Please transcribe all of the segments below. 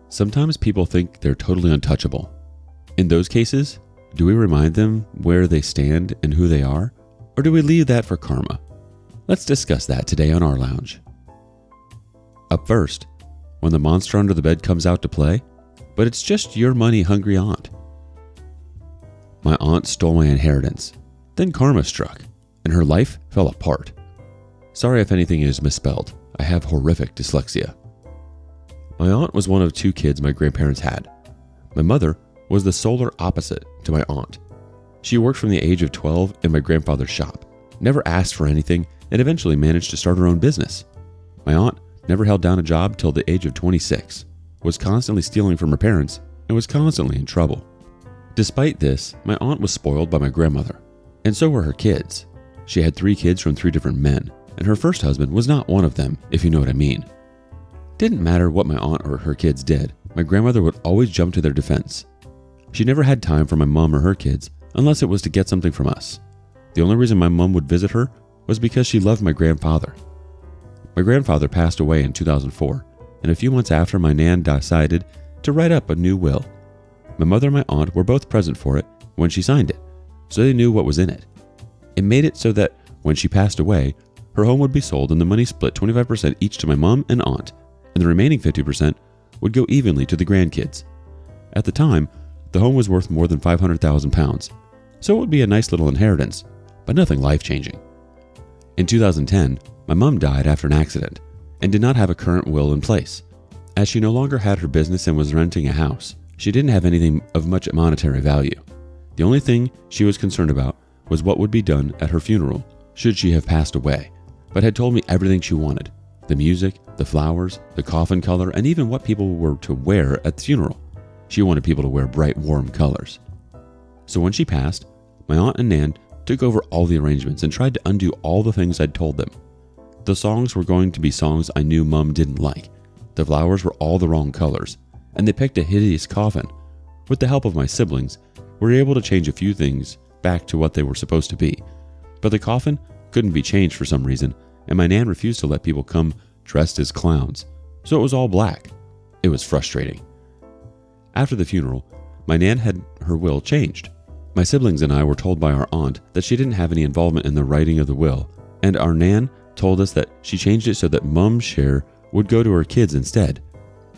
Sometimes people think they're totally untouchable. In those cases, do we remind them where they stand and who they are? Or do we leave that for karma? Let's discuss that today on rLounge. Up first, when the monster under the bed comes out to play, but it's just your money-hungry aunt. My aunt stole my inheritance. Then karma struck, and her life fell apart. Sorry if anything is misspelled. I have horrific dyslexia. My aunt was one of 2 kids my grandparents had. My mother was the solar opposite to my aunt. She worked from the age of 12 in my grandfather's shop, never asked for anything, and eventually managed to start her own business. My aunt never held down a job till the age of 26, was constantly stealing from her parents, and was constantly in trouble. Despite this, my aunt was spoiled by my grandmother, and so were her kids. She had 3 kids from 3 different men, and her first husband was not one of them, if you know what I mean. Didn't matter what my aunt or her kids did, my grandmother would always jump to their defense. She never had time for my mom or her kids unless it was to get something from us. The only reason my mom would visit her was because she loved my grandfather. My grandfather passed away in 2004, and a few months after, my nan decided to write up a new will. My mother and my aunt were both present for it when she signed it, so they knew what was in it. It made it so that when she passed away, her home would be sold and the money split 25% each to my mom and aunt, and the remaining 50% would go evenly to the grandkids. At the time, the home was worth more than £500,000, so it would be a nice little inheritance, but nothing life-changing. In 2010, my mom died after an accident and did not have a current will in place. As she no longer had her business and was renting a house, she didn't have anything of much monetary value. The only thing she was concerned about was what would be done at her funeral should she have passed away, but had told me everything she wanted: the music, the flowers, the coffin color, and even what people were to wear at the funeral. She wanted people to wear bright, warm colors. So when she passed, my aunt and nan took over all the arrangements and tried to undo all the things I'd told them. The songs were going to be songs I knew Mom didn't like. The flowers were all the wrong colors, and they picked a hideous coffin. With the help of my siblings, we were able to change a few things back to what they were supposed to be. But the coffin couldn't be changed for some reason, and my nan refused to let people come dressed as clowns, so it was all black. It was frustrating. After the funeral, my nan had her will changed. My siblings and I were told by our aunt that she didn't have any involvement in the writing of the will, and our nan told us that she changed it so that Mom's share would go to her kids instead.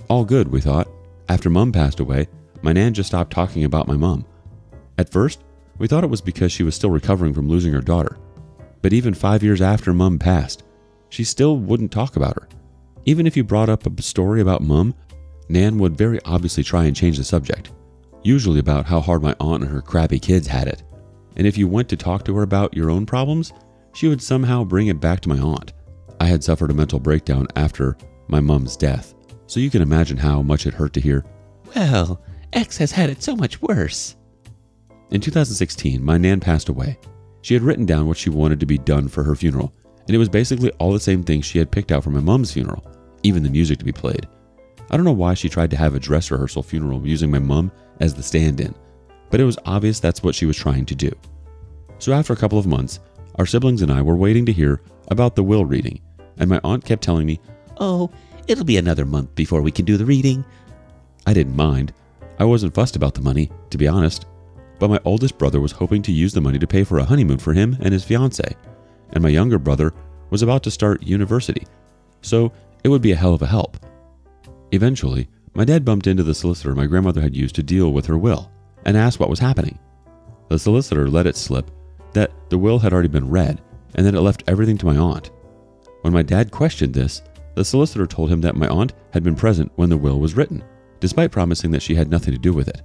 All good, we thought. After Mom passed away, my nan just stopped talking about my mom. At first, we thought it was because she was still recovering from losing her daughter. But even 5 years after Mom passed, she still wouldn't talk about her. Even if you brought up a story about Mom, Nan would very obviously try and change the subject, usually about how hard my aunt and her crappy kids had it. And if you went to talk to her about your own problems, she would somehow bring it back to my aunt. I had suffered a mental breakdown after my mom's death, so you can imagine how much it hurt to hear, "Well, X has had it so much worse." In 2016, my nan passed away. She had written down what she wanted to be done for her funeral, and it was basically all the same things she had picked out for my mom's funeral, even the music to be played. I don't know why she tried to have a dress rehearsal funeral using my mom as the stand-in, but it was obvious that's what she was trying to do. So after a couple of months, our siblings and I were waiting to hear about the will reading, and my aunt kept telling me, "Oh, it'll be another month before we can do the reading." I didn't mind. I wasn't fussed about the money, to be honest, but my oldest brother was hoping to use the money to pay for a honeymoon for him and his fiancée, and my younger brother was about to start university, so it would be a hell of a help. Eventually, my dad bumped into the solicitor my grandmother had used to deal with her will and asked what was happening. The solicitor let it slip that the will had already been read and that it left everything to my aunt. When my dad questioned this, the solicitor told him that my aunt had been present when the will was written, despite promising that she had nothing to do with it.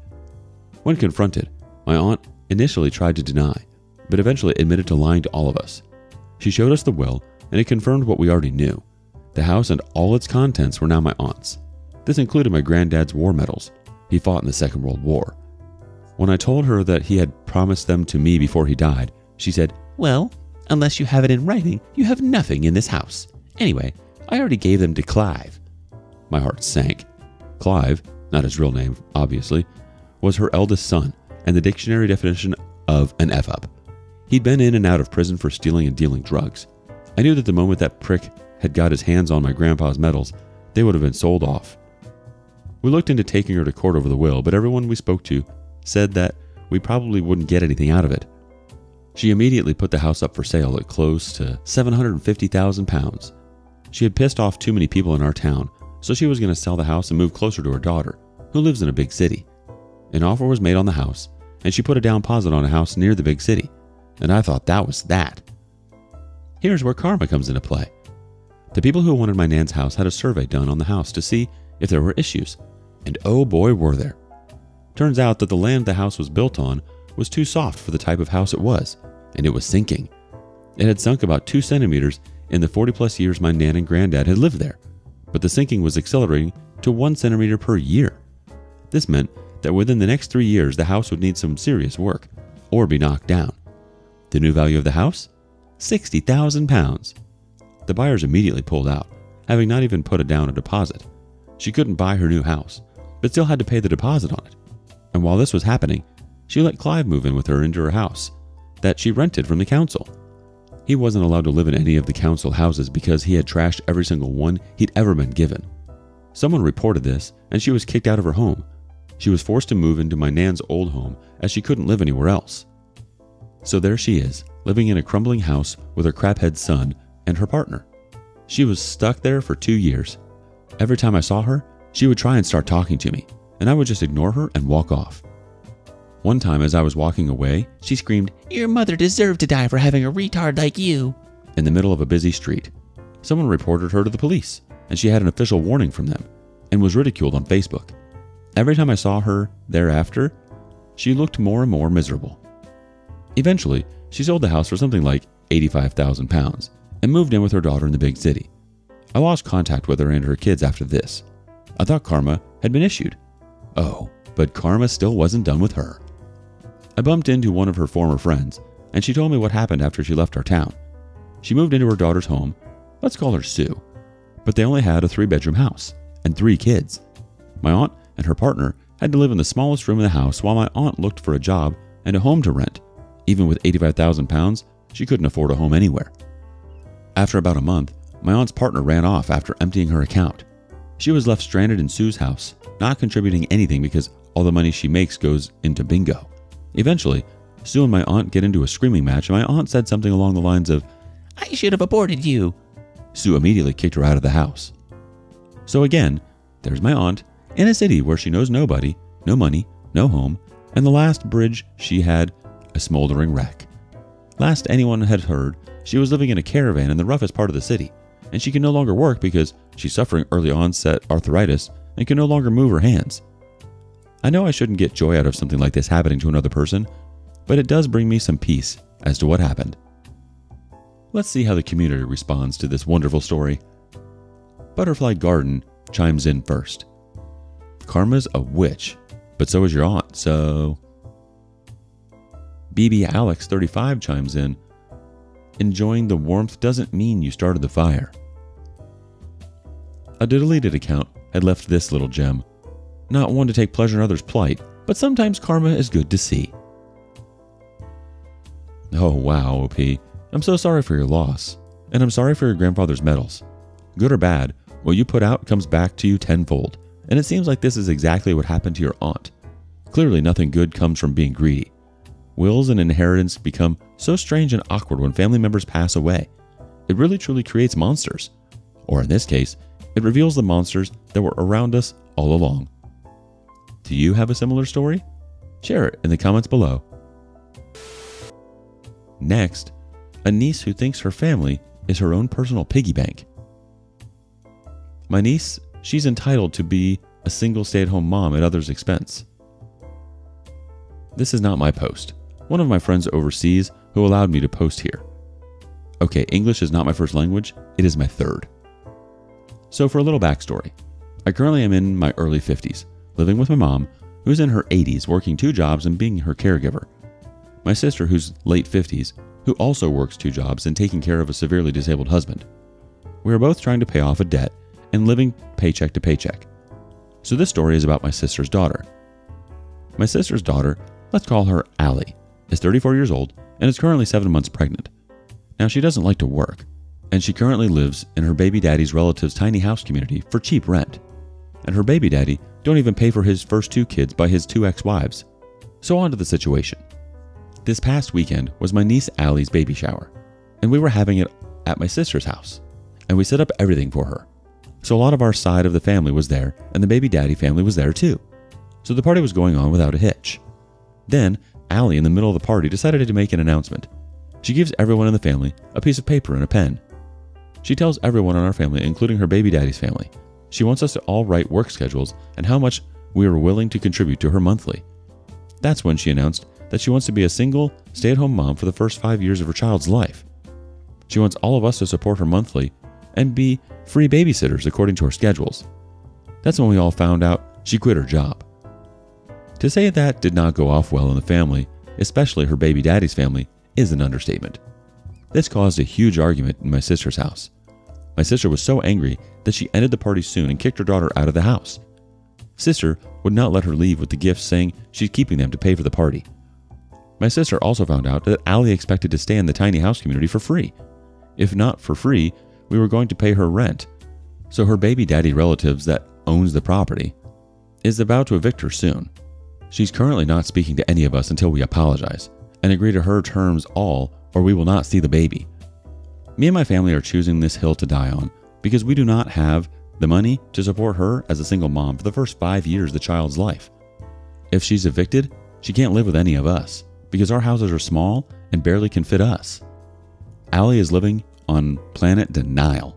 When confronted, my aunt initially tried to deny, but eventually admitted to lying to all of us. She showed us the will, and it confirmed what we already knew. The house and all its contents were now my aunt's. This included my granddad's war medals. He fought in the Second World War. When I told her that he had promised them to me before he died, she said, "Well, unless you have it in writing, you have nothing in this house. Anyway, I already gave them to Clive." My heart sank. Clive, not his real name, obviously, was her eldest son and the dictionary definition of an F-up. He'd been in and out of prison for stealing and dealing drugs. I knew that the moment that prick had got his hands on my grandpa's medals, they would have been sold off. We looked into taking her to court over the will, but everyone we spoke to said that we probably wouldn't get anything out of it. She immediately put the house up for sale at close to £750,000. She had pissed off too many people in our town, so she was going to sell the house and move closer to her daughter, who lives in a big city. An offer was made on the house, and she put a down deposit on a house near the big city, and I thought that was that. Here's where karma comes into play. The people who wanted my nan's house had a survey done on the house to see if there were issues, and oh boy were there. Turns out that the land the house was built on was too soft for the type of house it was, and it was sinking. It had sunk about 2 centimeters in the 40+ years my nan and granddad had lived there, but the sinking was accelerating to 1 centimeter per year. This meant that within the next 3 years the house would need some serious work, or be knocked down. The new value of the house? £60,000. The buyers immediately pulled out, having not even put down a deposit. She couldn't buy her new house, but still had to pay the deposit on it. And while this was happening, she let Clive move in with her into her house that she rented from the council. He wasn't allowed to live in any of the council houses because he had trashed every single one he'd ever been given. Someone reported this, and she was kicked out of her home. She was forced to move into my nan's old home as she couldn't live anywhere else. So there she is, living in a crumbling house with her craphead son and her partner. She was stuck there for 2 years. Every time I saw her, she would try and start talking to me, and I would just ignore her and walk off. One time as I was walking away, she screamed, "Your mother deserved to die for having a retard like you," in the middle of a busy street. Someone reported her to the police, and she had an official warning from them, and was ridiculed on Facebook. Every time I saw her thereafter, she looked more and more miserable. Eventually, she sold the house for something like £85,000 and moved in with her daughter in the big city. I lost contact with her and her kids after this. I thought karma had been issued. Oh, but karma still wasn't done with her. I bumped into one of her former friends, and she told me what happened after she left our town. She moved into her daughter's home, let's call her Sue, but they only had a 3-bedroom house and 3 kids. My aunt and her partner had to live in the smallest room in the house while my aunt looked for a job and a home to rent. Even with £85,000, she couldn't afford a home anywhere. After about a month, my aunt's partner ran off after emptying her account. She was left stranded in Sue's house, not contributing anything because all the money she makes goes into bingo. Eventually, Sue and my aunt get into a screaming match, and my aunt said something along the lines of, "I should have aborted you." Sue immediately kicked her out of the house. So again, there's my aunt in a city where she knows nobody, no money, no home, and the last bridge she had, a smoldering wreck. Last anyone had heard, she was living in a caravan in the roughest part of the city, and she can no longer work because she's suffering early onset arthritis and can no longer move her hands. I know I shouldn't get joy out of something like this happening to another person, but it does bring me some peace as to what happened. Let's see how the community responds to this wonderful story. Butterfly Garden chimes in first. Karma's a witch, but so is your aunt, so... BB Alex 35 chimes in. Enjoying the warmth doesn't mean you started the fire. A deleted account had left this little gem. Not one to take pleasure in others' plight, but sometimes karma is good to see. Oh wow, OP. I'm so sorry for your loss, and I'm sorry for your grandfather's medals. Good or bad, what you put out comes back to you tenfold, and it seems like this is exactly what happened to your aunt. Clearly nothing good comes from being greedy. Wills and inheritance become so strange and awkward when family members pass away. It really truly creates monsters. Or in this case, it reveals the monsters that were around us all along. Do you have a similar story? Share it in the comments below. Next, a niece who thinks her family is her own personal piggy bank. My niece, she's entitled to be a single stay-at-home mom at others' expense. This is not my post. One of my friends overseas who allowed me to post here. Okay, English is not my first language, it is my third. So for a little backstory, I currently am in my early 50s, living with my mom, who's in her 80s, working 2 jobs and being her caregiver. My sister, who's late 50s, who also works 2 jobs and taking care of a severely disabled husband. We are both trying to pay off a debt and living paycheck to paycheck. So this story is about my sister's daughter. My sister's daughter, let's call her Allie, is 34 years old and is currently 7 months pregnant. Now she doesn't like to work, and she currently lives in her baby daddy's relative's tiny house community for cheap rent. and her baby daddy don't even pay for his first 2 kids by his 2 ex-wives. So on to the situation. This past weekend was my niece Allie's baby shower, and we were having it at my sister's house, and we set up everything for her. So a lot of our side of the family was there, and the baby daddy family was there too. So the party was going on without a hitch. Then, Allie, in the middle of the party, decided to make an announcement. She gives everyone in the family a piece of paper and a pen. She tells everyone in our family, including her baby daddy's family, she wants us to all write work schedules and how much we are willing to contribute to her monthly. That's when she announced that she wants to be a single, stay-at-home mom for the first 5 years of her child's life. She wants all of us to support her monthly and be free babysitters according to her schedules. That's when we all found out she quit her job. To say that did not go off well in the family, especially her baby daddy's family, is an understatement. This caused a huge argument in my sister's house. My sister was so angry that she ended the party soon and kicked her daughter out of the house. Sister would not let her leave with the gifts, saying she's keeping them to pay for the party. My sister also found out that Allie expected to stay in the tiny house community for free. If not for free, we were going to pay her rent. So her baby daddy relatives that owns the property is about to evict her soon. She's currently not speaking to any of us until we apologize and agree to her terms all, or we will not see the baby. Me and my family are choosing this hill to die on because we do not have the money to support her as a single mom for the first 5 years of the child's life. If she's evicted, she can't live with any of us because our houses are small and barely can fit us. Allie is living on planet denial.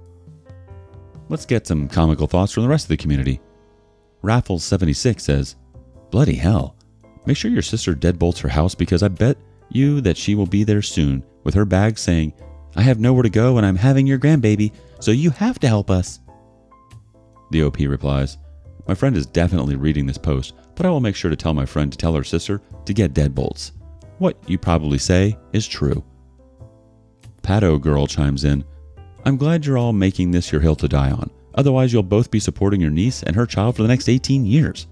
Let's get some comical thoughts from the rest of the community. Raffles76 says, "Bloody hell. Make sure your sister deadbolts her house because I bet you that she will be there soon with her bag saying, 'I have nowhere to go and I'm having your grandbaby, so you have to help us.'" The OP replies, "My friend is definitely reading this post, but I will make sure to tell my friend to tell her sister to get deadbolts. What you probably say is true." Pato Girl chimes in, "I'm glad you're all making this your hill to die on. Otherwise, you'll both be supporting your niece and her child for the next 18 years.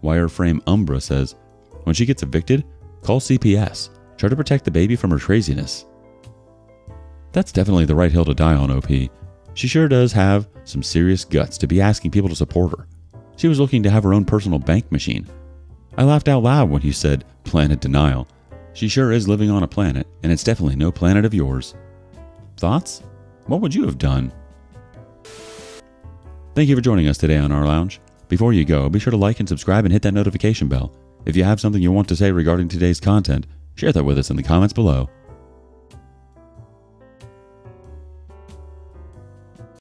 Wireframe Umbra says, "When she gets evicted, call CPS. Try to protect the baby from her craziness." That's definitely the right hill to die on, OP. She sure does have some serious guts to be asking people to support her. She was looking to have her own personal bank machine. I laughed out loud when you said planet denial. She sure is living on a planet, and it's definitely no planet of yours. Thoughts? What would you have done? Thank you for joining us today on rLounge. Before you go, be sure to like and subscribe and hit that notification bell. If you have something you want to say regarding today's content, share that with us in the comments below.